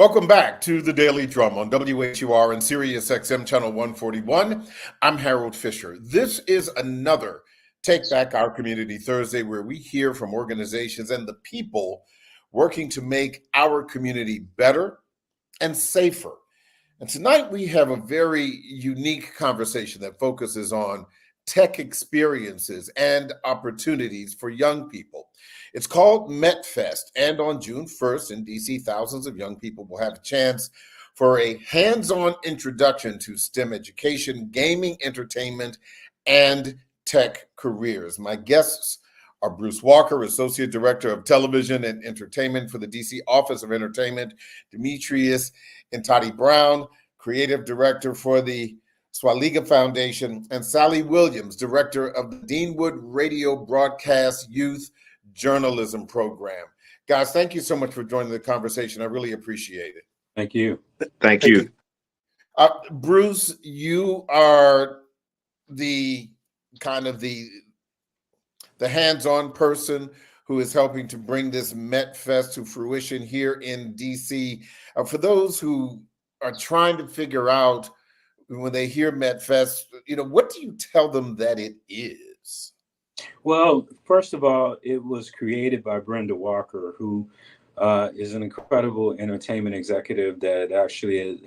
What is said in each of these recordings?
Welcome back to the Daily Drum on WHUR and Sirius XM Channel 141. I'm Harold Fisher. This is another Take Back Our Community Thursday where we hear from organizations and the people working to make our community better and safer. And tonight we have a very unique conversation that focuses on tech experiences and opportunities for young people. It's called Metfest, and on June 1st in DC, thousands of young people will have a chance for a hands-on introduction to STEM education, gaming, entertainment, and tech careers. My guests are Bruce Walker, Associate Director of Television and Entertainment for the DC Office of Entertainment, Demetrius Intati Brown, Creative Director for the Swaliga Foundation, and Sally Williams, Director of the Deanwood Radio Broadcast Youth Journalism Program. Guys, thank you so much for joining the conversation. I really appreciate it. Thank you. Thank you. Bruce, you are the hands-on person who is helping to bring this Metfest to fruition here in DC. For those who are trying to figure out when they hear Metfest, what do you tell them that it is? Well, first of all, it was created by Brenda Walker, who is an incredible entertainment executive that actually has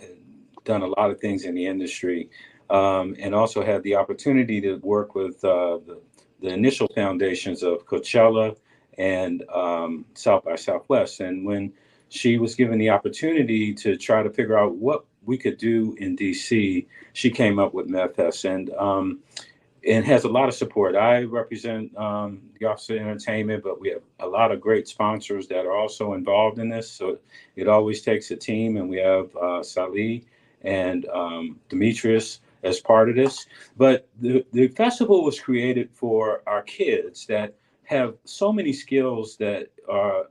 done a lot of things in the industry, and also had the opportunity to work with the initial foundations of Coachella and South by Southwest. And when she was given the opportunity to try to figure out what we could do in DC, she came up with Metfest, and has a lot of support. I represent the Office of Entertainment, but we have a lot of great sponsors that are also involved in this. So it always takes a team, and we have Sally and Demetrius as part of this. But the festival was created for our kids that have so many skills that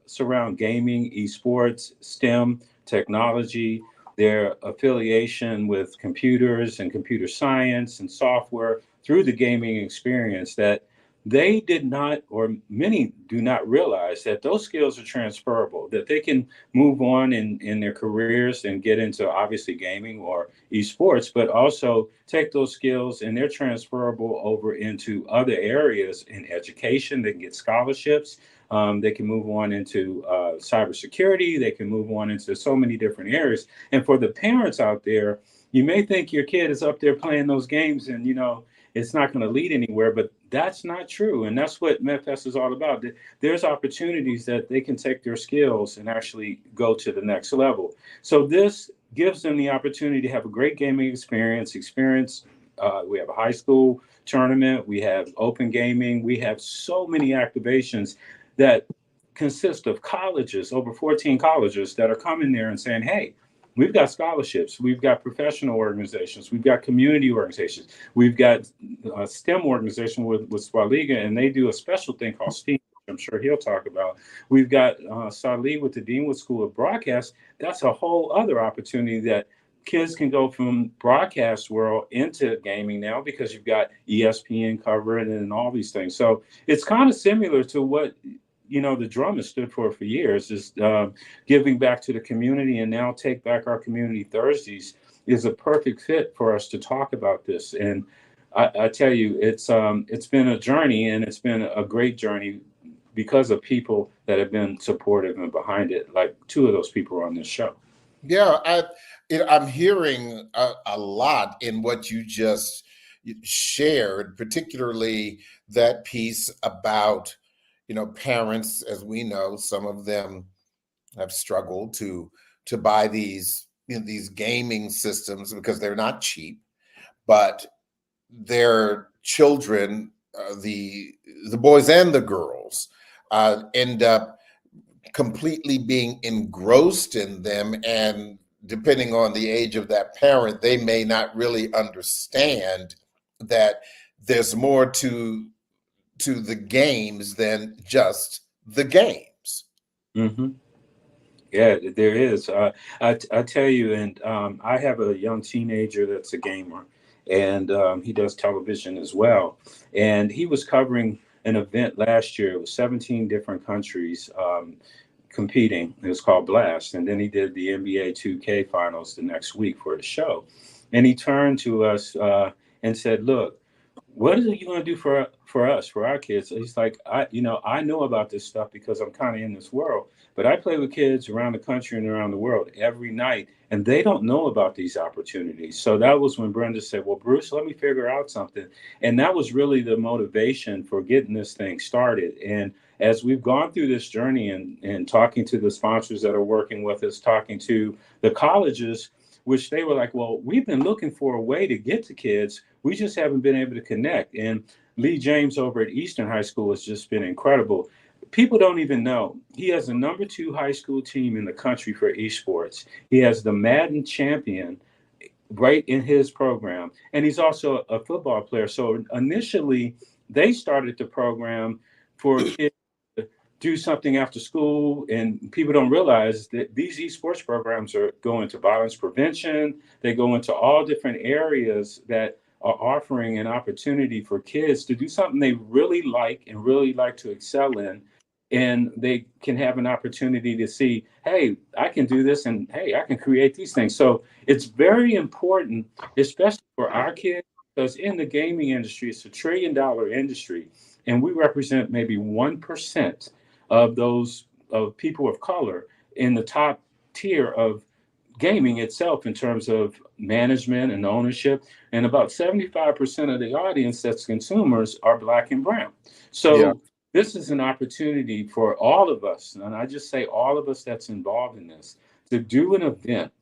surround gaming, esports, STEM, technology, their affiliation with computers and computer science and software through the gaming experience, that they did not, or many do not realize that those skills are transferable, that they can move on in their careers and get into obviously gaming or esports, but also take those skills and they're transferable over into other areas in education. They can get scholarships. They can move on into cybersecurity. They can move on into so many different areas. And for the parents out there, you may think your kid is up there playing those games and, it's not going to lead anywhere, but that's not true. And that's what Metfest is all about. There's opportunities that they can take their skills and actually go to the next level. So this gives them the opportunity to have a great gaming experience. We have a high school tournament. We have open gaming. We have so many activations that consist of colleges, over 14 colleges that are coming there and saying, hey, we've got scholarships, we've got professional organizations, we've got community organizations, we've got a STEM organization with Swaliga, and they do a special thing called STEAM, which I'm sure he'll talk about. We've got Sally with the Deanwood School of Broadcast. That's a whole other opportunity that kids can go from broadcast world into gaming now, because you've got ESPN covering and all these things. So it's kind of similar to what the drum has stood for years, is giving back to the community. And now Take Back Our Community Thursdays is a perfect fit for us to talk about this. And I tell you, it's been a journey, and it's been a great journey because of people that have been supportive and behind it. Like two of those people are on this show. Yeah, I'm hearing a lot in what you just shared, particularly that piece about parents. As we know, some of them have struggled to buy these gaming systems because they're not cheap, but their children, the boys and the girls, end up completely being engrossed in them, and depending on the age of that parent, they may not really understand that there's more to the games than just the games. Mm-hmm. Yeah, there is. I tell you, and I have a young teenager that's a gamer, and he does television as well. And he was covering an event last year. It was 17 different countries competing. It was called Blast. And then he did the NBA 2K finals the next week for the show. And he turned to us and said, look, what are you going to do for us, for our kids? He's like, I know about this stuff because I'm kind of in this world, but I play with kids around the country and around the world every night, and they don't know about these opportunities. So that was when Brenda said, well, Bruce, let me figure out something. And that was really the motivation for getting this thing started. And as we've gone through this journey and talking to the sponsors that are working with us, talking to the colleges, which they were like, well, we've been looking for a way to get to kids. We just haven't been able to connect. And Lee James over at Eastern High School has just been incredible. People don't even know. He has the #2 high school team in the country for esports. He has the Madden champion right in his program. And he's also a football player. So initially, they started the program for kids to do something after school, and people don't realize that these esports programs are going to violence prevention. They go into all different areas that are offering an opportunity for kids to do something they really like and really like to excel in. And they can have an opportunity to see, hey, I can do this, and hey, I can create these things. So it's very important, especially for our kids, because in the gaming industry, it's $1 trillion industry, and we represent maybe 1% of those of people of color in the top tier of gaming itself in terms of management and ownership. And about 75% of the audience that's consumers are Black and brown. So this is an opportunity for all of us, and I just say all of us that's involved in this, to do an event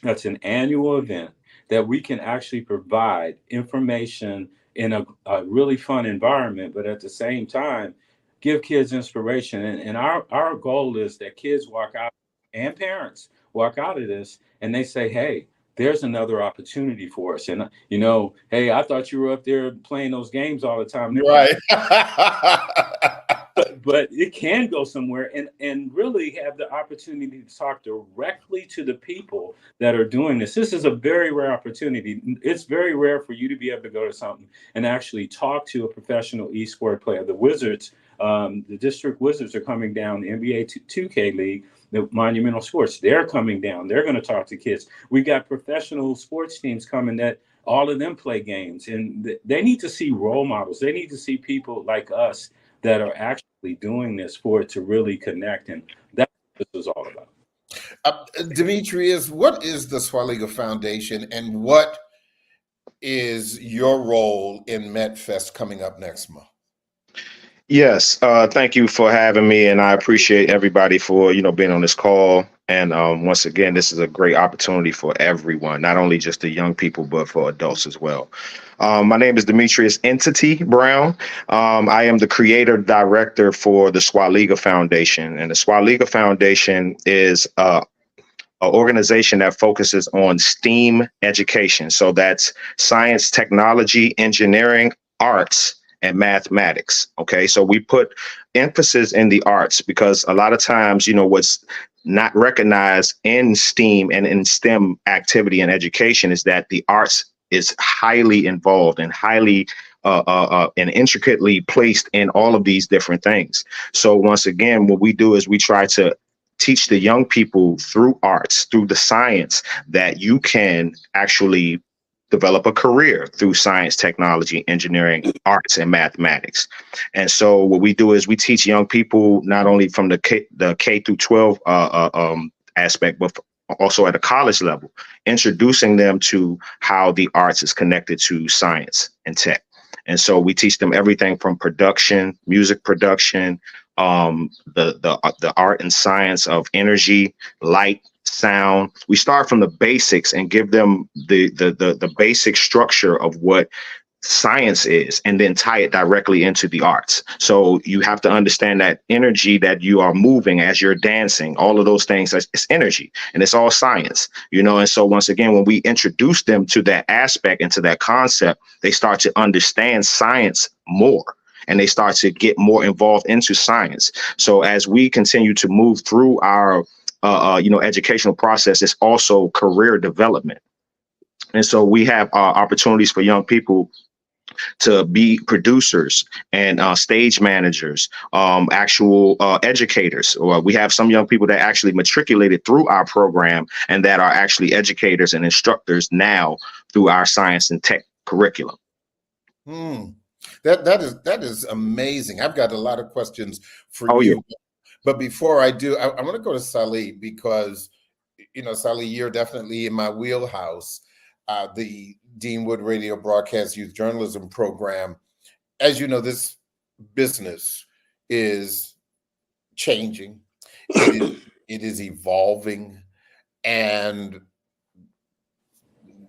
that's an annual event that we can actually provide information in a really fun environment, but at the same time, give kids inspiration. And our goal is that kids walk out, and parents walk out of this, and they say, hey, there's another opportunity for us. And, hey, I thought you were up there playing those games all the time. Right. But it can go somewhere and really have the opportunity to talk directly to the people that are doing this. This is a very rare opportunity. It's very rare for you to be able to go to something and actually talk to a professional esport player. The Wizards, the district Wizards are coming down, the NBA 2K League, the Monumental Sports, they're coming down. They're going to talk to kids. We got professional sports teams coming that all of them play games, and they need to see role models. They need to see people like us that are actually doing this for it to really connect. And that's what this is all about. Demetrius, what is the Swaliga Foundation, and what is your role in Metfest coming up next month? Yes, thank you for having me, and I appreciate everybody for being on this call. And once again, this is a great opportunity for everyone, not only just the young people, but for adults as well. My name is Demetrius Entity Brown. I am the creator director for the Swaliga Foundation, and the Swaliga Foundation is an organization that focuses on STEAM education. So that's science, technology, engineering, arts, and mathematics. Okay, so we put emphasis in the arts because a lot of times, what's not recognized in STEAM and in STEM activity and education is that the arts is highly involved and highly and intricately placed in all of these different things. So once again, what we do is we try to teach the young people through arts, through the science, that you can actually develop a career through science, technology, engineering, arts, and mathematics. And so what we do is we teach young people not only from the K through 12 aspect, but also at a college level, introducing them to how the arts is connected to science and tech. And so we teach them everything from production, music production, the art and science of energy, light, sound. We start from the basics and give them the basic structure of what science is, and then tie it directly into the arts. So you have to understand that energy that you are moving as you're dancing, all of those things, it's energy, and it's all science, And so once again, when we introduce them to that aspect and to that concept, they start to understand science more, and they start to get more involved into science. So as we continue to move through our educational process, it's also career development. And so we have opportunities for young people to be producers and stage managers, actual educators. Or we have some young people that actually matriculated through our program and that are actually educators and instructors now through our science and tech curriculum. That is amazing. I've got a lot of questions for Oh, you, yeah. but before I do, I want to go to Salih because, Salih, you're definitely in my wheelhouse. The Dean Wood Radio Broadcast Youth Journalism Program. As you know, this business is changing. It is evolving, and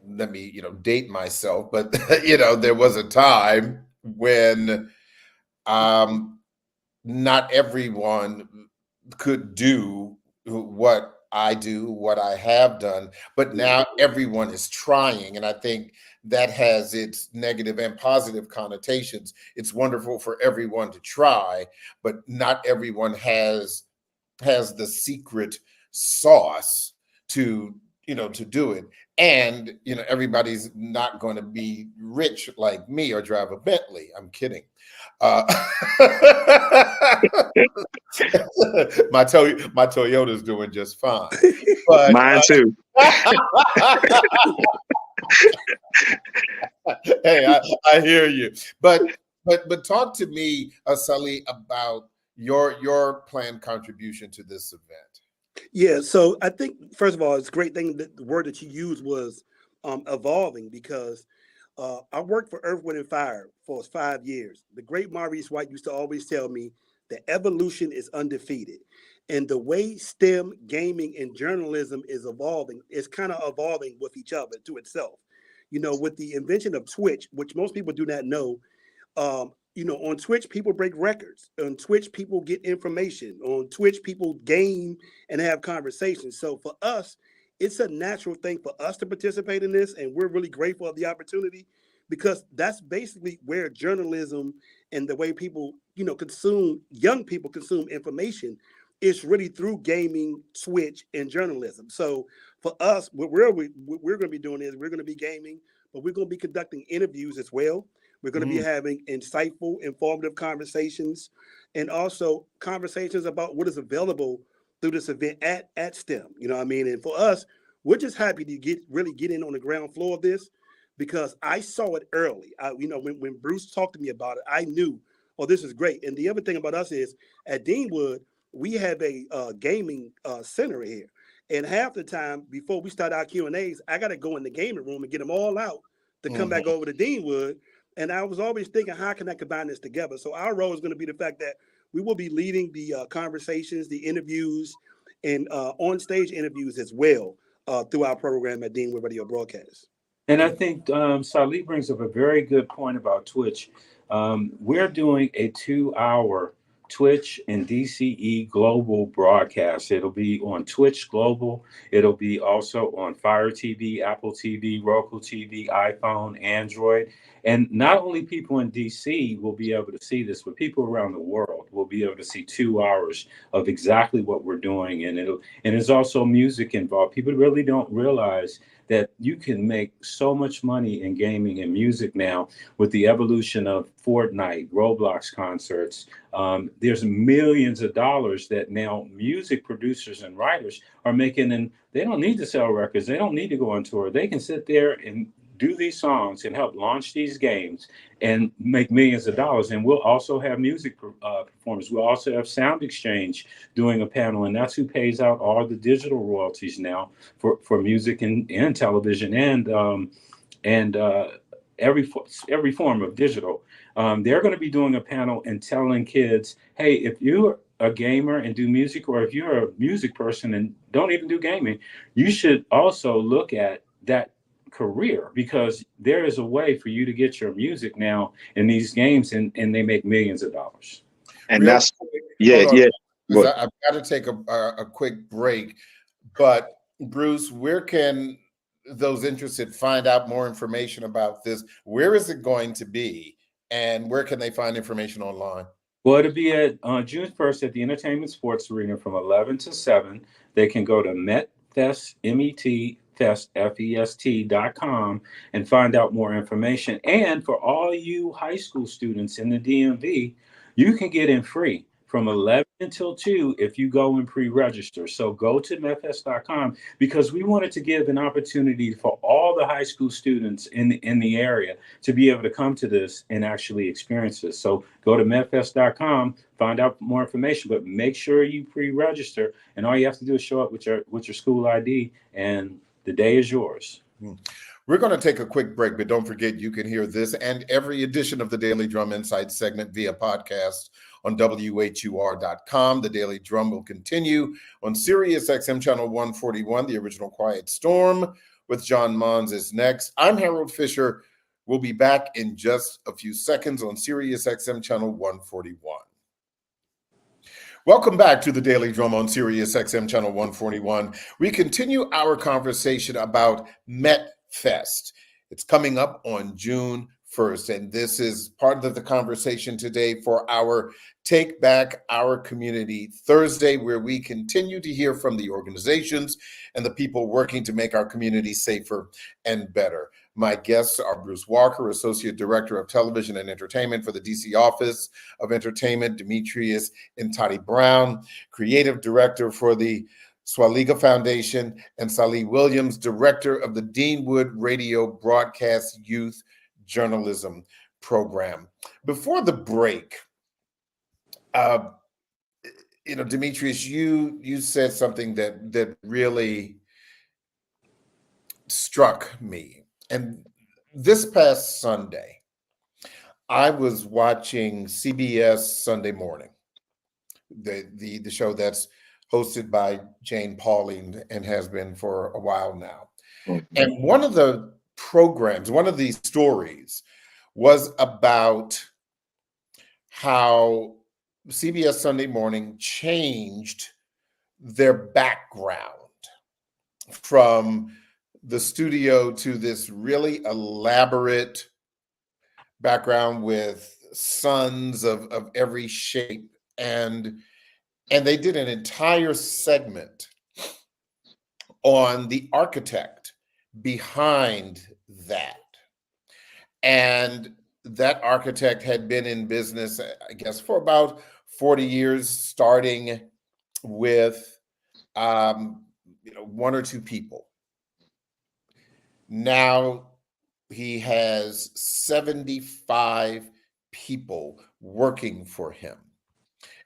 let me, date myself, but there was a time when not everyone could do what I do, what I have done, but now everyone is trying. And I think that has its negative and positive connotations. It's wonderful for everyone to try, but not everyone has the secret sauce to do it. And everybody's not going to be rich like me or drive a Bentley. I'm kidding. My Toyota's doing just fine, but Mine too. Hey, I hear you. But talk to me, Salih, about your planned contribution to this event. Yeah, so I think first of all, it's a great thing that the word that you used was evolving, because I worked for Earth, Wind, and Fire for 5 years. The great Maurice White used to always tell me that evolution is undefeated. And the way STEM, gaming, and journalism is evolving is kind of evolving with each other to itself. With the invention of Twitch, which most people do not know, on Twitch, people break records. On Twitch, people get information. On Twitch, people game and have conversations. So for us, it's a natural thing for us to participate in this, and we're really grateful of the opportunity, because that's basically where journalism and the way people, young people consume information is really through gaming, Twitch, and journalism. So for us, what we're going to be doing is we're going to be gaming, but we're going to be conducting interviews as well. We're going to be having insightful, informative conversations, and also conversations about what is available through this event at STEM. You know what I mean? And for us, we're just happy to really get in on the ground floor of this, because I saw it early. When Bruce talked to me about it, I knew, oh, this is great. And the other thing about us is at Deanwood, we have a gaming center here. And half the time before we start our Q&As, I got to go in the gaming room and get them all out to come back over to Deanwood. And I was always thinking, how can I combine this together? So our role is going to be the fact that we will be leading the conversations, the interviews, and on-stage interviews as well through our program at Deanwood Radio Broadcast. And I think Salih brings up a very good point about Twitch. We're doing a 2-hour Twitch and DCE global broadcast. It'll be on Twitch Global. It'll be also on Fire TV, Apple TV, Roku TV, iPhone, Android. And not only people in DC will be able to see this, but people around the world will be able to see 2 hours of exactly what we're doing. And there's also music involved. People really don't realize that you can make so much money in gaming and music now with the evolution of Fortnite, Roblox concerts. There's millions of dollars that now music producers and writers are making, and they don't need to sell records. They don't need to go on tour. They can sit there and do these songs and help launch these games and make millions of dollars. And we'll also have music performers. We'll also have Sound Exchange doing a panel, and that's who pays out all the digital royalties now for music and television and every form of digital. They're going to be doing a panel and telling kids, hey, if you're a gamer and do music, or if you're a music person and don't even do gaming, you should also look at that career, because there is a way for you to get your music now in these games, and they make millions of dollars. And Real that's quick, yeah. I've got to take a quick break, but Bruce, where can those interested find out more information about this? Where is it going to be, and where can they find information online? Well, it'll be at June 1st at the Entertainment Sports Arena from 11 to 7. They can go to Metfest, Metfest, Fest.com, and find out more information. And for all you high school students in the DMV, you can get in free from 11 until 2 if you go and pre-register. So go to Metfest.com, because we wanted to give an opportunity for all the high school students in the area to be able to come to this and actually experience this. So go to Metfest.com, find out more information, but make sure you pre-register. And all you have to do is show up with your school ID, and the day is yours. We're going to take a quick break, but don't forget you can hear this and every edition of the Daily Drum Insight segment via podcast on WHUR.com. The Daily Drum will continue on Sirius XM Channel 141. The Original Quiet Storm with John Mons is next. I'm Harold Fisher. We'll be back in just a few seconds on Sirius XM Channel 141. Welcome back to the Daily Drum on Sirius XM Channel 141. We continue our conversation about Metfest. It's coming up on June 1st, and this is part of the conversation today for our Take Back Our Community Thursday, where we continue to hear from the organizations and the people working to make our community safer and better. My guests are Bruce Walker, Associate Director of Television and Entertainment for the DC Office of Entertainment, Demetrius Intati Brown, Creative Director for the Swaliga Foundation, and Salih Williams, Director of the Deanwood Radio Broadcast Youth Journalism Program. Before the break, Demetrius, you said something that really struck me. And this past Sunday, I was watching CBS Sunday Morning, the show that's hosted by Jane Pauling and has been for a while now. Mm-hmm. And one of the programs, one of these stories was about how CBS Sunday Morning changed their background from the studio to this really elaborate background with suns of every shape. And they did an entire segment on the architect behind that. And that architect had been in business, I guess, for about 40 years, starting with one or two people. Now he has 75 people working for him,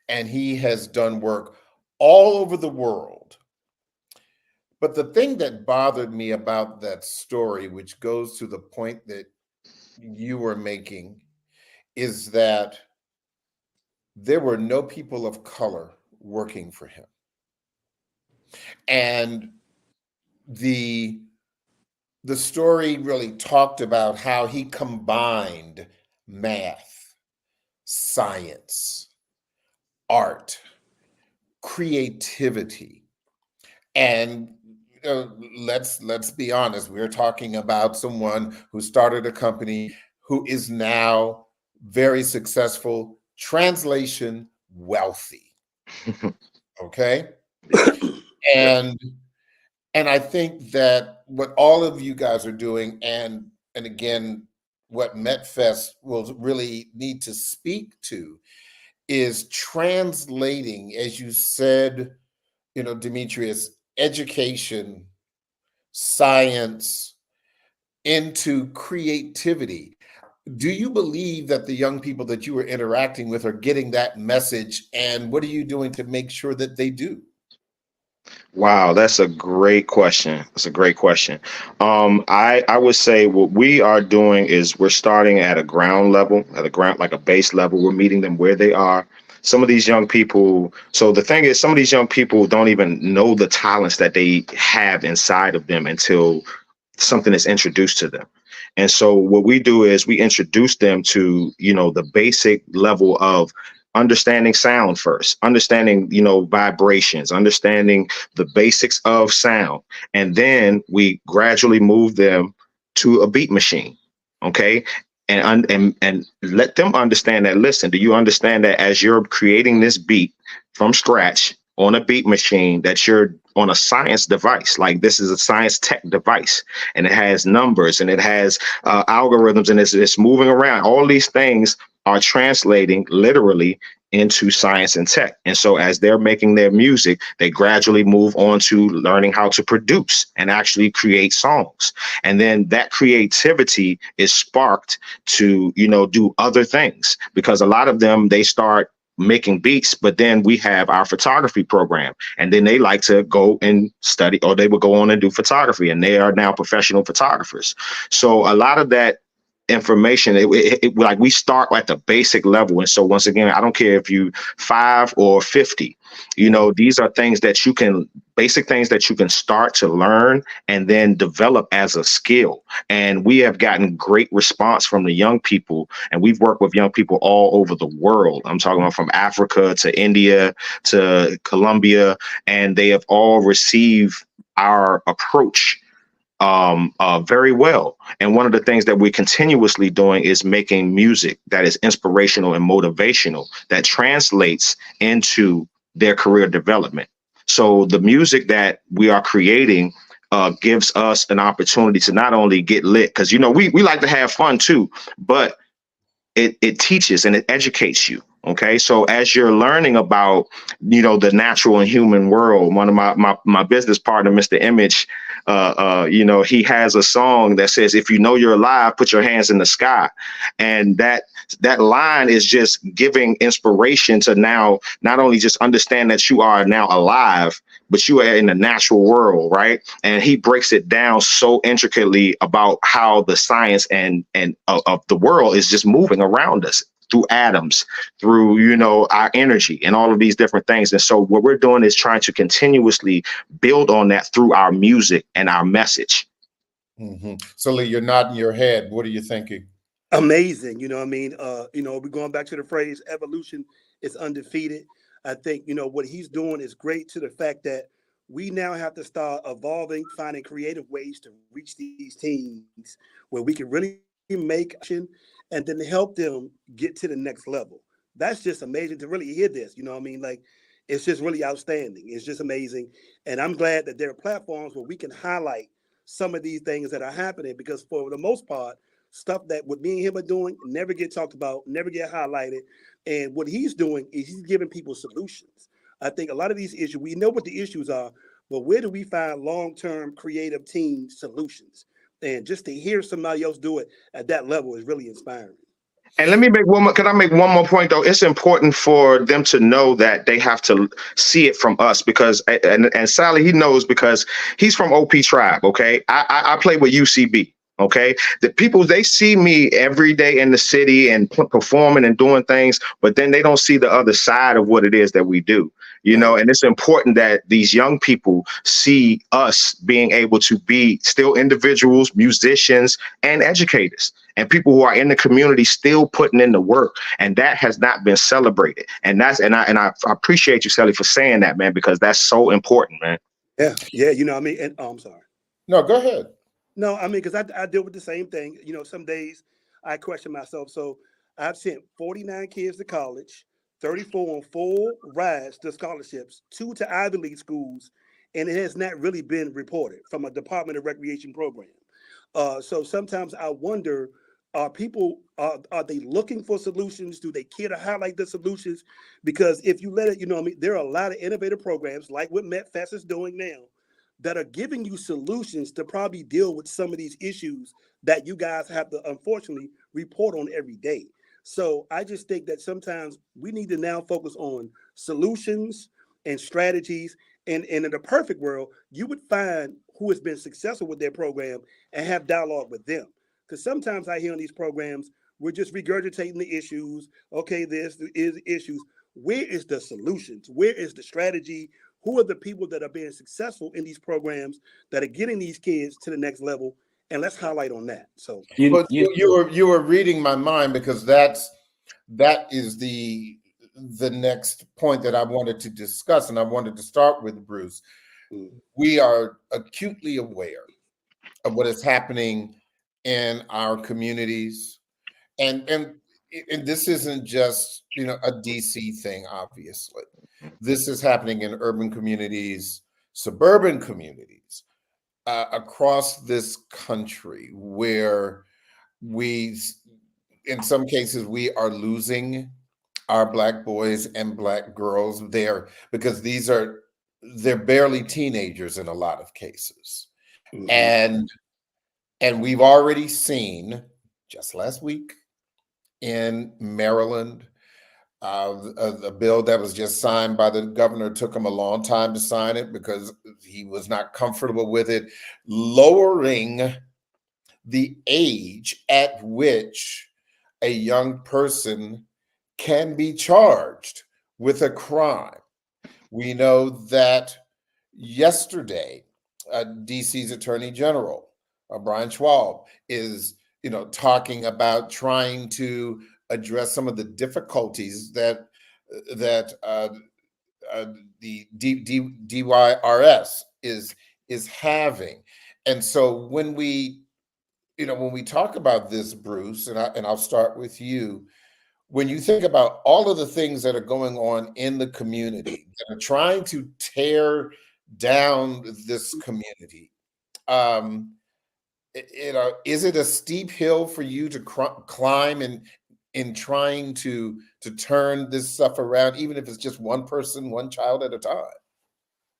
and he has done work all over the world. But the thing that bothered me about that story, which goes to the point that you were making, is that there were no people of color working for him. And the story really talked about how he combined math, science, art, creativity. And let's be honest, we're talking about someone who started a company who is now very successful, translation wealthy. Okay? And I think that what all of you guys are doing, and again, what Metfest will really need to speak to, is translating, as you said, Demetrius, education, science into creativity. Do you believe that the young people that you are interacting with are getting that message? And what are you doing to make sure that they do? Wow, that's a great question. That's a great question. I would say what we are doing is we're starting at a ground level, like a base level. We're meeting them where they are. Some of these young people, so the thing is, some of these young people don't even know the talents that they have inside of them until something is introduced to them. And so what we do is we introduce them to, the basic level of understanding sound first, understanding, vibrations, understanding the basics of sound. And then we gradually move them to a beat machine. Okay. And let them understand that, listen, do you understand that as you're creating this beat from scratch on a beat machine that you're on a science device. Like this is a science tech device, and it has numbers and it has algorithms, and it's moving around. All these things are translating literally into science and tech. And so as they're making their music, they gradually move on to learning how to produce and actually create songs. And then that creativity is sparked to, do other things, because a lot of them, they start making beats, but then we have our photography program, and then they like to go and study, or they will go on and do photography, and they are now professional photographers. So a lot of that information, like we start at the basic level. And so once again, I don't care if you 5 or 50, these are things that you can, basic things that you can start to learn and then develop as a skill. And we have gotten great response from the young people, and we've worked with young people all over the world. I'm talking about from Africa to India to Colombia, and they have all received our approach very well. And one of the things that we're continuously doing is making music that is inspirational and motivational, that translates into their career development. So the music that we are creating gives us an opportunity to not only get lit, because, we like to have fun too, but it teaches and it educates you. Okay, so as you're learning about, the natural and human world, one of my business partner, Mr. Image, he has a song that says, if you know you're alive, put your hands in the sky. And that line is just giving inspiration to now not only just understand that you are now alive, but you are in the natural world, right? And he breaks it down so intricately about how the science and of the world is just moving around us through atoms, through, our energy and all of these different things. And so what we're doing is trying to continuously build on that through our music and our message. Mm-hmm. Sully, you're nodding your head. What are you thinking? Amazing. We're going back to the phrase evolution is undefeated. I think, what he's doing is great, to the fact that we now have to start evolving, finding creative ways to reach these teams where we can really make action and then help them get to the next level. That's just amazing to really hear this. Like, it's just really outstanding. It's just amazing. And I'm glad that there are platforms where we can highlight some of these things that are happening, because for the most part, stuff that what me and him are doing never get talked about, never get highlighted. And what he's doing is he's giving people solutions. I think a lot of these issues, we know what the issues are, but where do we find long-term creative team solutions? And just to hear somebody else do it at that level is really inspiring. And let me make one more. Can I make one more point though? It's important for them to know that they have to see it from us, because and Sally, he knows, because he's from OP Tribe. Okay, I play with UCB. Okay, the people, they see me every day in the city and performing and doing things, but then they don't see the other side of what it is that we do. And it's important that these young people see us being able to be still individuals, musicians, and educators, and people who are in the community still putting in the work. And that has not been celebrated. And I appreciate you, Sally, for saying that, man, because that's so important, man. Yeah. And I'm sorry. No, go ahead. No, because I deal with the same thing. Some days I question myself. So I've sent 49 kids to college, 34 on full rides to scholarships, 2 to Ivy League schools, and it has not really been reported from a Department of Recreation program. So sometimes I wonder, are they looking for solutions? Do they care to highlight the solutions? Because if you let it, there are a lot of innovative programs like what Metfest is doing now that are giving you solutions to probably deal with some of these issues that you guys have to, unfortunately, report on every day. So I just think that sometimes we need to now focus on solutions and strategies. And in the perfect world, you would find who has been successful with their program and have dialogue with them. Because sometimes I hear on these programs, we're just regurgitating the issues. Okay, this is issues. Where is the solutions? Where is the strategy? Who are the people that are being successful in these programs that are getting these kids to the next level? And let's highlight on that. So you were reading my mind, because that is the next point that I wanted to discuss, and I wanted to start with Bruce. We are acutely aware of what is happening in our communities, and and this isn't just, a DC thing, obviously. This is happening in urban communities, suburban communities, across this country, where in some cases, we are losing our Black boys and Black girls there, because they're barely teenagers in a lot of cases. Mhm. And we've already seen, just last week in Maryland, a bill that was just signed by the governor. Took him a long time to sign it because he was not comfortable with it, lowering the age at which a young person can be charged with a crime. We know that yesterday, DC's Attorney General, Brian Schwab, is talking about trying to address some of the difficulties that the DYRS is having. And so when we talk about this, Bruce, and I'll start with you. When you think about all of the things that are going on in the community that are trying to tear down this community, is it a steep hill for you to climb in trying to turn this stuff around, even if it's just one person, one child at a time?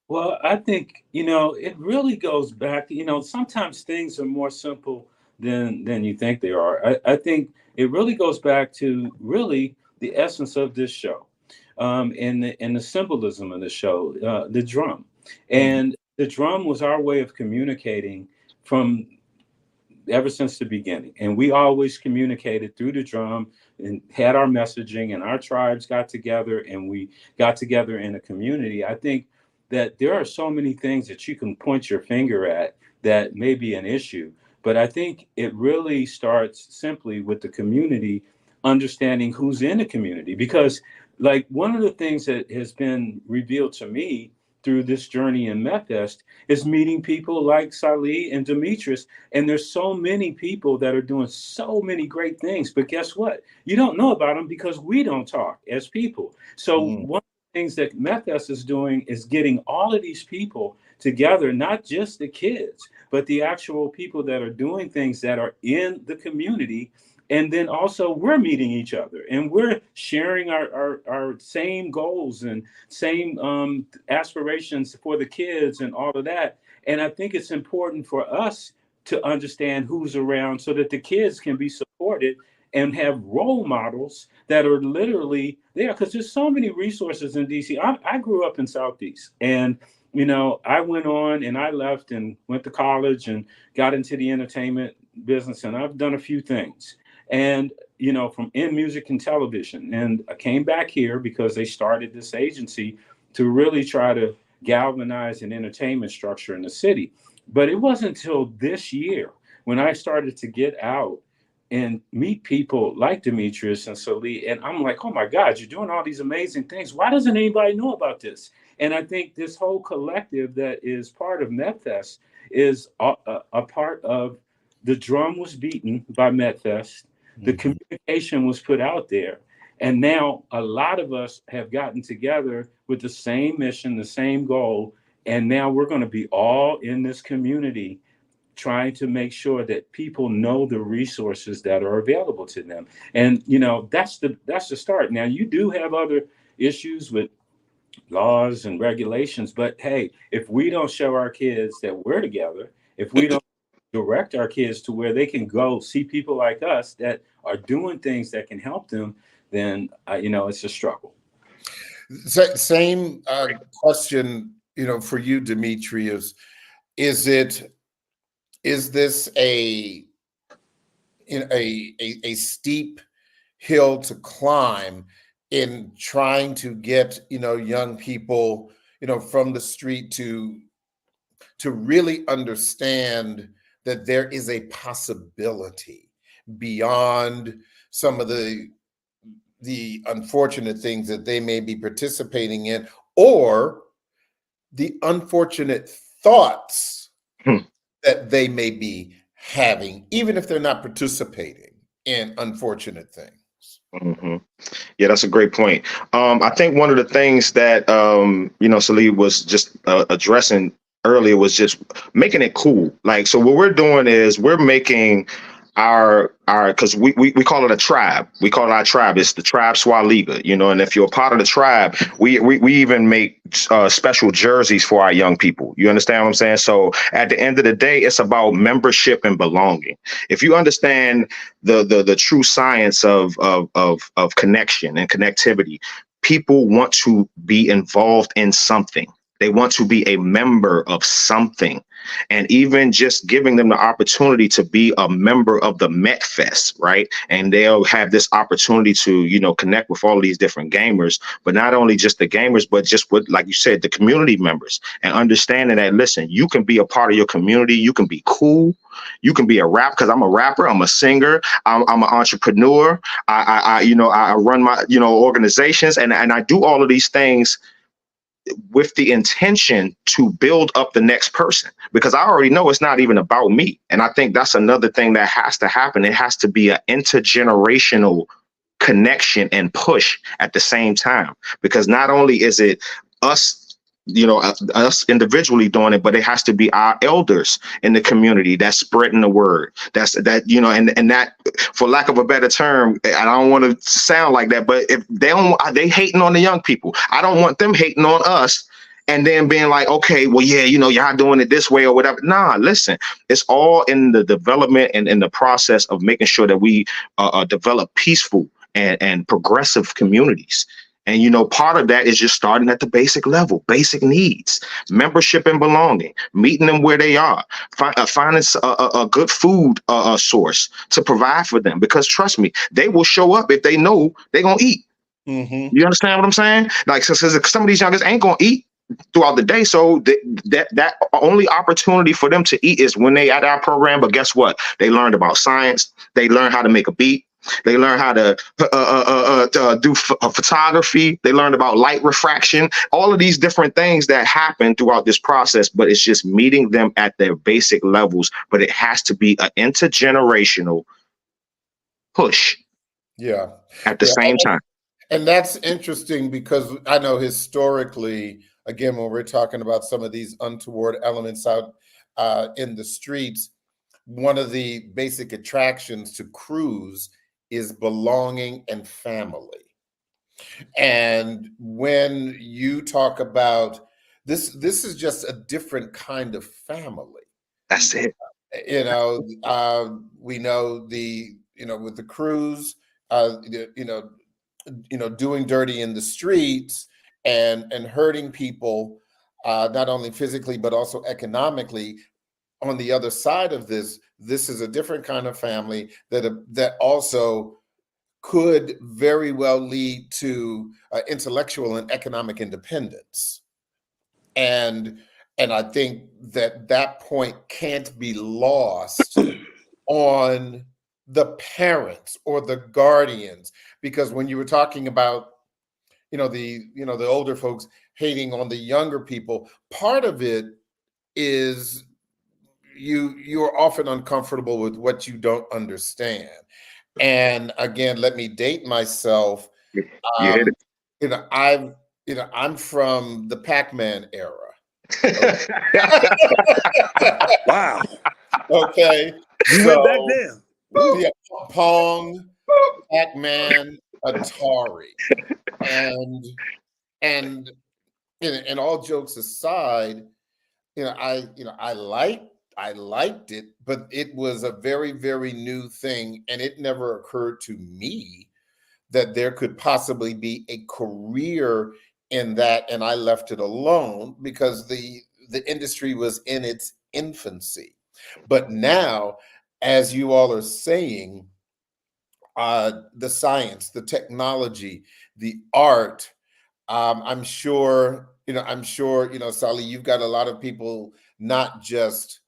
Well, I think, it really goes back, sometimes things are more simple than you think they are. I think it really goes back to really the essence of this show, and the symbolism of the show, the drum. Mhm. And the drum was our way of communicating from ever since the beginning. And we always communicated through the drum and had our messaging, and our tribes got together and we got together in a community. I think that there are so many things that you can point your finger at that may be an issue. But I think it really starts simply with the community understanding who's in the community. Because, like, one of the things that has been revealed to me through this journey in Metfest is meeting people like Salih and Demetrius. And there's so many people that are doing so many great things. But guess what? You don't know about them because we don't talk as people. So Mhm. one of the things that Metfest is doing is getting all of these people together, not just the kids, but the actual people that are doing things that are in the community. And then also we're meeting each other and we're sharing our same goals and same aspirations for the kids and all of that. And I think it's important for us to understand who's around so that the kids can be supported and have role models that are literally there, because there's so many resources in DC. I grew up in Southeast, and I went on and I left and went to college and got into the entertainment business, and I've done a few things. And from in music and television, and I came back here because they started this agency to really try to galvanize an entertainment structure in the city. But it wasn't until this year when I started to get out and meet people like Demetrius and Salih, and I'm like, oh my God, you're doing all these amazing things. Why doesn't anybody know about this? And I think this whole collective that is part of Metfest is a part of the drum was beaten by Metfest. The Mhm. communication was put out there. And now a lot of us have gotten together with the same mission, the same goal. And now we're going to be all in this community trying to make sure that people know the resources that are available to them. And that's the start. Now you do have other issues with laws and regulations, but hey, if we don't show our kids that we're together, if we don't direct our kids to where they can go see people like us that are doing things that can help them, then it's a struggle. Same question, for you, Demetrius. Is this a steep hill to climb in trying to get young people from the street to really understand that there is a possibility beyond some of the unfortunate things that they may be participating in, or the unfortunate thoughts Hmm. that they may be having, even if they're not participating in unfortunate things? hmm Yeah, that's a great point. I think one of the things that Salih was just addressing earlier was just making it cool. Like, so what we're doing is we're making our because we call it a tribe. We call it our tribe. It's the tribe Swaliga, and if you're a part of the tribe, we even make special jerseys for our young people. You understand what I'm saying? So at the end of the day, it's about membership and belonging. If you understand the true science of connection and connectivity, people want to be involved in something. They want to be a member of something. And even just giving them the opportunity to be a member of the Metfest, right? And they'll have this opportunity to, connect with all of these different gamers, but not only just the gamers, but just with, like you said, the community members, and understanding that, listen, you can be a part of your community. You can be cool. You can be a rap, because I'm a rapper. I'm a singer. I'm an entrepreneur. I run my, organizations, and I do all of these things with the intention to build up the next person, because I already know it's not even about me. And I think that's another thing that has to happen. It has to be an intergenerational connection and push at the same time, because not only is it us, us individually doing it, but it has to be our elders in the community that's spreading the word. And that, for lack of a better term, I don't want to sound like that, but if they hating on the young people, I don't want them hating on us and then being like, okay, well, yeah, y'all doing it this way or whatever. Nah, listen, it's all in the development and in the process of making sure that we develop peaceful and progressive communities. And, part of that is just starting at the basic level, basic needs, membership and belonging, meeting them where they are, finding a good food source to provide for them. Because trust me, they will show up if they know they're going to eat. Mm-hmm. You understand what I'm saying? Like, so some of these youngers ain't going to eat throughout the day. So that only opportunity for them to eat is when they at our program. But guess what? They learned about science. They learned how to make a beat. They learn how to do photography. They learn about light refraction, all of these different things that happen throughout this process. But it's just meeting them at their basic levels. But it has to be an intergenerational push. Yeah. At the same time. And that's interesting, because I know historically, again, when we're talking about some of these untoward elements out in the streets, one of the basic attractions to crews is belonging and family. And when you talk about this is just a different kind of family. That's it. We know with the crews, doing dirty in the streets and hurting people, not only physically but also economically. On the other side of this is a different kind of family that also could very well lead to intellectual and economic independence. And I think that point can't be lost on the parents or the guardians, because when you were talking about the older folks hating on the younger people, part of it is you're often uncomfortable with what you don't understand. And again, let me date myself. You hit it. I'm from the Pac-Man era. Wow. Okay. You went back there. Yeah, Pong, Pac-Man, Atari. And all jokes aside, I liked it, but it was a very, very new thing. And it never occurred to me that there could possibly be a career in that. And I left it alone because the industry was in its infancy. But now, as you all are saying, the science, the technology, the art, I'm sure, Sally, you've got a lot of people not just,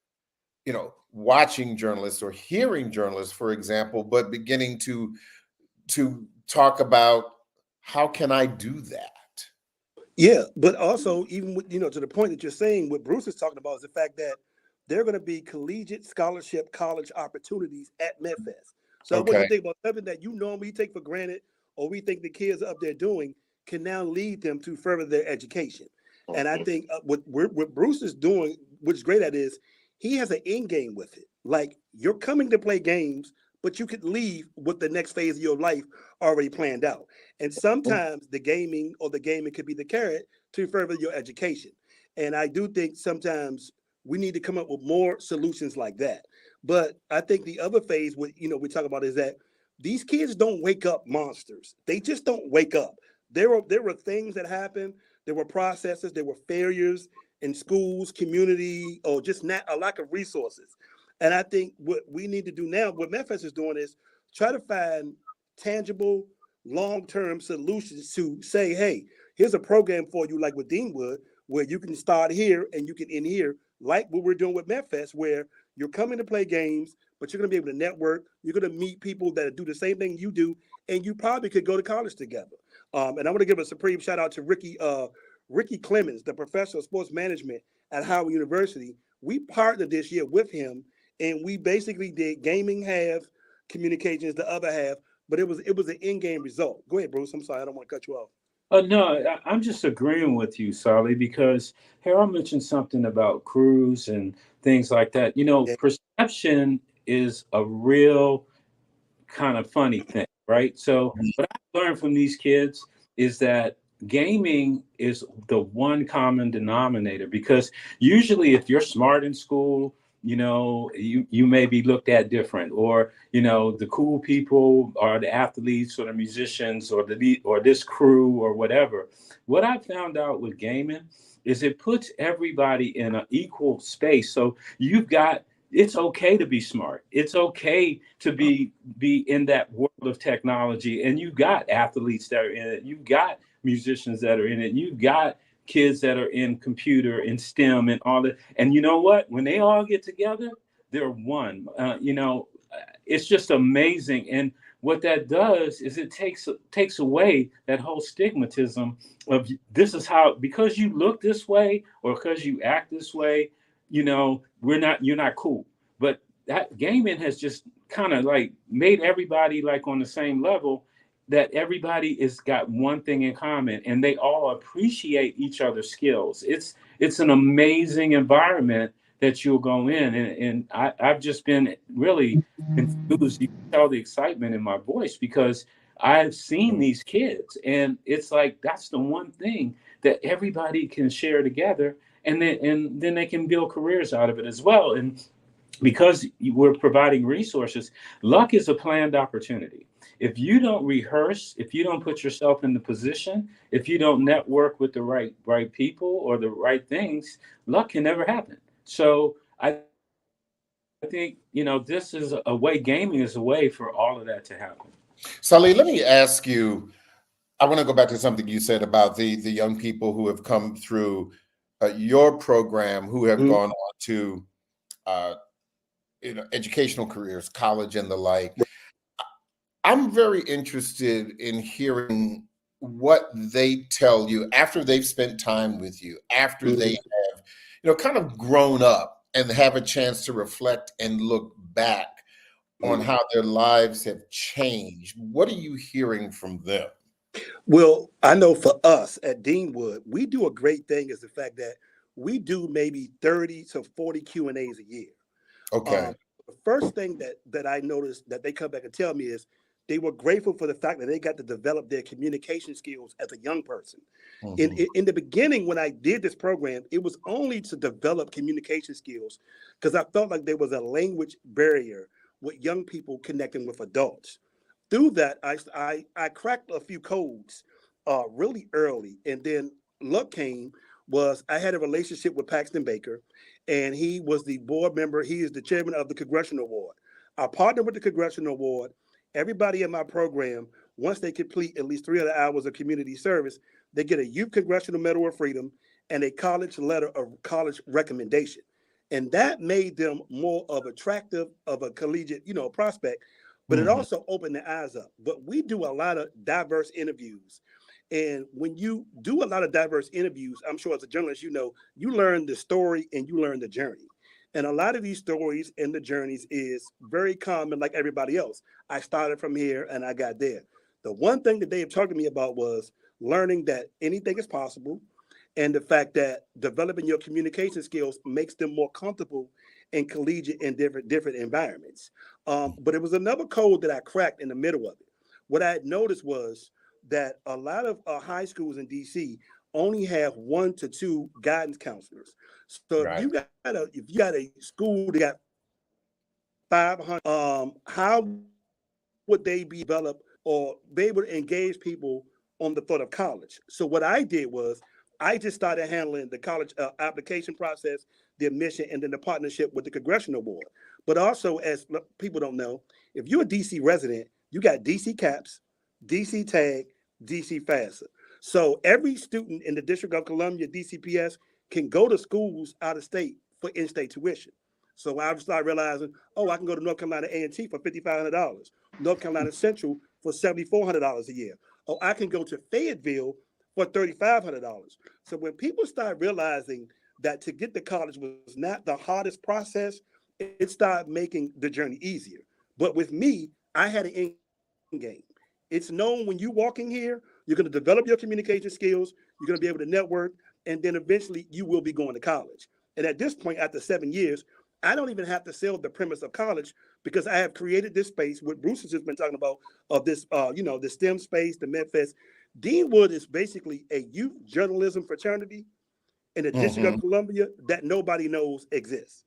watching journalists or hearing journalists, for example, but beginning to talk about, how can I do that? Yeah, but also, even with, to the point that you're saying, what Bruce is talking about is the fact that there are going to be collegiate scholarship college opportunities at Metfest. So I want you to think about something that you normally take for granted, or we think the kids are up there doing can now lead them to further their education. And I think what Bruce is doing, what's great at is he has an end game with it. Like, you're coming to play games, but you could leave with the next phase of your life already planned out. And sometimes the gaming could be the carrot to further your education. And I do think sometimes we need to come up with more solutions like that. But I think the other phase, we talk about, is that these kids don't wake up monsters. They just don't wake up. There were things that happened. There were processes. There were failures in schools, community, or just not a lack of resources. And I think what we need to do now, what Metfest is doing, is try to find tangible, long-term solutions to say, hey, here's a program for you, like with Deanwood, where you can start here and you can end here, like what we're doing with Metfest, where you're coming to play games, but you're going to be able to network. You're going to meet people that do the same thing you do, and you probably could go to college together. And I want to give a supreme shout out to Ricky Clemens, the professor of sports management at Howard University. We partnered this year with him, and we basically did gaming half, communications the other half, but it was an in-game result. Go ahead, Bruce. I'm sorry, I don't want to cut you off. No, I'm just agreeing with you, Sally, because Harold mentioned something about crews and things like that. Yeah. Perception is a real kind of funny thing, right? So what I learned from these kids is that gaming is the one common denominator, because usually if you're smart in school, you may be looked at different, or the cool people are the athletes or the musicians or this crew or whatever. What I found out with gaming is it puts everybody in an equal space. So it's okay to be smart. It's okay to be in that world of technology, and you've got athletes that are in it. You've got musicians that are in it. You've got kids that are in computer and STEM and all that. And you know what? When they all get together, they're one. It's just amazing. And what that does is it takes away that whole stigmatism of this is how, because you look this way or because you act this way, you're not cool. But that gaming has just kind of like made everybody like on the same level, that everybody is got one thing in common, and they all appreciate each other's skills. It's an amazing environment that you'll go in, and I've just been really enthused. You can tell the excitement in my voice, because I've seen these kids, and it's like that's the one thing that everybody can share together, and then they can build careers out of it as well. And because we're providing resources, luck is a planned opportunity. If you don't rehearse, if you don't put yourself in the position, if you don't network with the right people or the right things, luck can never happen. So I think, this is a way, gaming is a way for all of that to happen. Sally, let me ask you, I want to go back to something you said about the young people who have come through your program, who have gone on to educational careers, college and the like. I'm very interested in hearing what they tell you after they've spent time with you, after they have, kind of grown up and have a chance to reflect and look back on how their lives have changed. What are you hearing from them? Well, I know for us at Deanwood, we do a great thing is the fact that we do maybe 30 to 40 Q&As a year. Okay. The first thing that I noticed that they come back and tell me is they were grateful for the fact that they got to develop their communication skills as a young person. In the beginning, when I did this program, it was only to develop communication skills, because I felt like there was a language barrier with young people connecting with adults. Through that, I cracked a few codes really early, and then luck came. I had a relationship with Paxton Baker, and he was the board member. He is the chairman of the Congressional Award. I partnered with the Congressional Award. Everybody in my program, once they complete at least 300 hours of community service, they get a Youth Congressional Medal of Freedom and a college letter of college recommendation. And that made them more of attractive of a collegiate, prospect, but it also opened their eyes up. But we do a lot of diverse interviews. And when you do a lot of diverse interviews, I'm sure as a journalist, you learn the story and you learn the journey. And a lot of these stories and the journeys is very common, like everybody else. I started from here and I got there. The one thing that they have talked to me about was learning that anything is possible, and the fact that developing your communication skills makes them more comfortable in collegiate and different environments. But it was another code that I cracked in the middle of it. What I had noticed was that a lot of high schools in DC only have 1 to 2 guidance counselors. So Right. if you got a school that got 500, how would they be developed or be able to engage people on the thought of college? So what I did was I just started handling the college application process, the admission, and then the partnership with the congressional board. But also, as people don't know, if you're a DC resident, you got DC CAPS, DC TAG, DC FAFSA. So every student in the District of Columbia, DCPS, can go to schools out of state for in-state tuition. So I started realizing, oh, I can go to North Carolina A&T for $5,500, North Carolina Central for $7,400 a year. Or I can go to Fayetteville for $3,500. So when people start realizing that to get to college was not the hardest process, it started making the journey easier. But with me, I had an end game. It's known when you walk in here, you're going to develop your communication skills, you're going to be able to network, and then eventually you will be going to college. And at this point, after 7 years, I don't even have to sell the premise of college because I have created this space, what Bruce has just been talking about, of this, the STEM space, the Metfest. Deanwood is basically a youth journalism fraternity in the District of Columbia that nobody knows exists.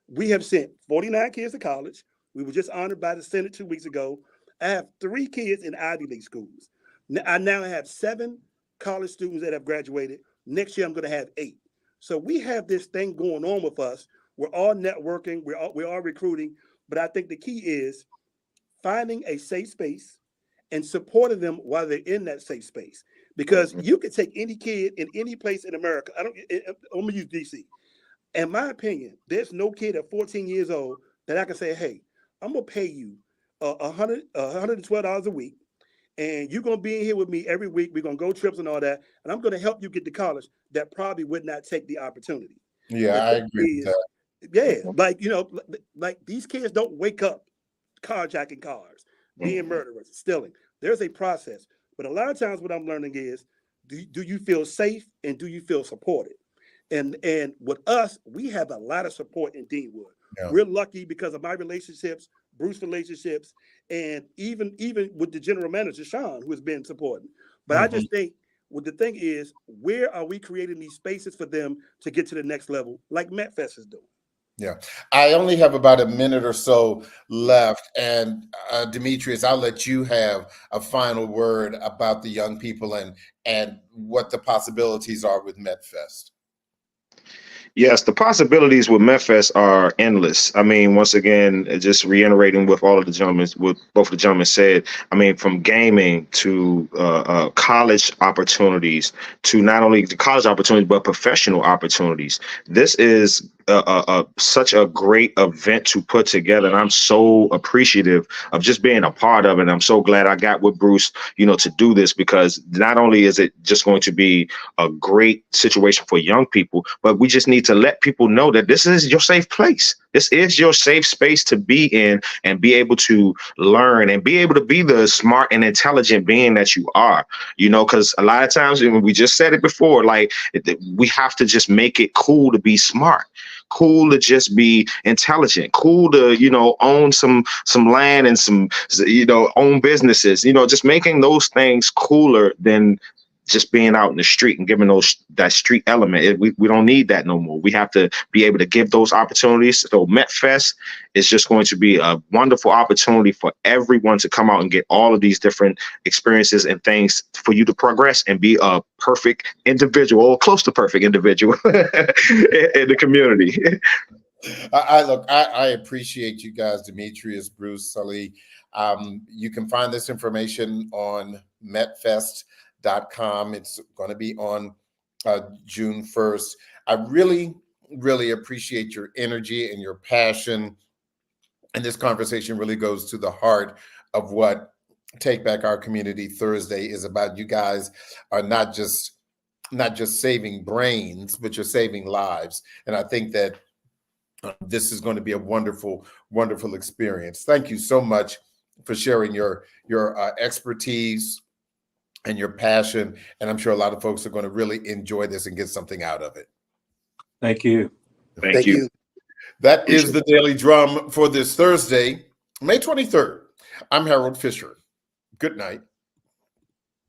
We have sent 49 kids to college. We were just honored by the Senate 2 weeks ago. I have 3 kids in Ivy League schools. I now have 7 college students that have graduated. Next year, I'm going to have 8. So we have this thing going on with us. We're all networking. We're all recruiting. But I think the key is finding a safe space and supporting them while they're in that safe space. Because you can take any kid in any place in America. I'm going to use DC. In my opinion, there's no kid at 14 years old that I can say, hey, I'm going to pay you $112 a week. And you're going to be in here with me every week. We're going to go trips and all that. And I'm going to help you get to college that probably would not take the opportunity. Yeah, I agree with that. Yeah, like these kids don't wake up carjacking cars, being murderers, stealing. There's a process. But a lot of times what I'm learning is, do you feel safe and do you feel supported? And with us, we have a lot of support in Deanwood. Yeah. We're lucky because of my relationships, Bruce's relationships, and even with the general manager, Sean, who has been supporting. But I just think the thing is, where are we creating these spaces for them to get to the next level, like Metfest is doing? Yeah, I only have about a minute or so left. And Demetrius, I'll let you have a final word about the young people and what the possibilities are with Metfest. Yes, the possibilities with Metfest are endless. I mean, once again, just reiterating with all of the gentlemen, what both the gentlemen said, I mean, from gaming to college opportunities, to not only the college opportunities, but professional opportunities. This is such a great event to put together. And I'm so appreciative of just being a part of it. And I'm so glad I got with Bruce, to do this, because not only is it just going to be a great situation for young people, but we just need to let people know that this is your safe place. This is your safe space to be in and be able to learn and be able to be the smart and intelligent being that you are, because a lot of times, we just said it before, like we have to just make it cool to be smart. Cool to just be intelligent, cool to, own some land and some, own businesses, just making those things cooler than just being out in the street and giving that street element. We don't need that no more. We have to be able to give those opportunities. So Metfest is just going to be a wonderful opportunity for everyone to come out and get all of these different experiences and things for you to progress and be a perfect individual, or close to perfect individual in the community. I appreciate you guys, Demetrius, Bruce, Sully. You can find this information on Metfest.com. It's going to be on June 1st. I really, really appreciate your energy and your passion. And this conversation really goes to the heart of what Take Back Our Community Thursday is about. You guys are not just saving brains, but you're saving lives. And I think that this is going to be a wonderful, wonderful experience. Thank you so much for sharing your expertise and your passion. And I'm sure a lot of folks are going to really enjoy this and get something out of it. Thank you. Thank you. That is the Daily Drum for this Thursday, May 23rd. I'm Harold Fisher. Good night.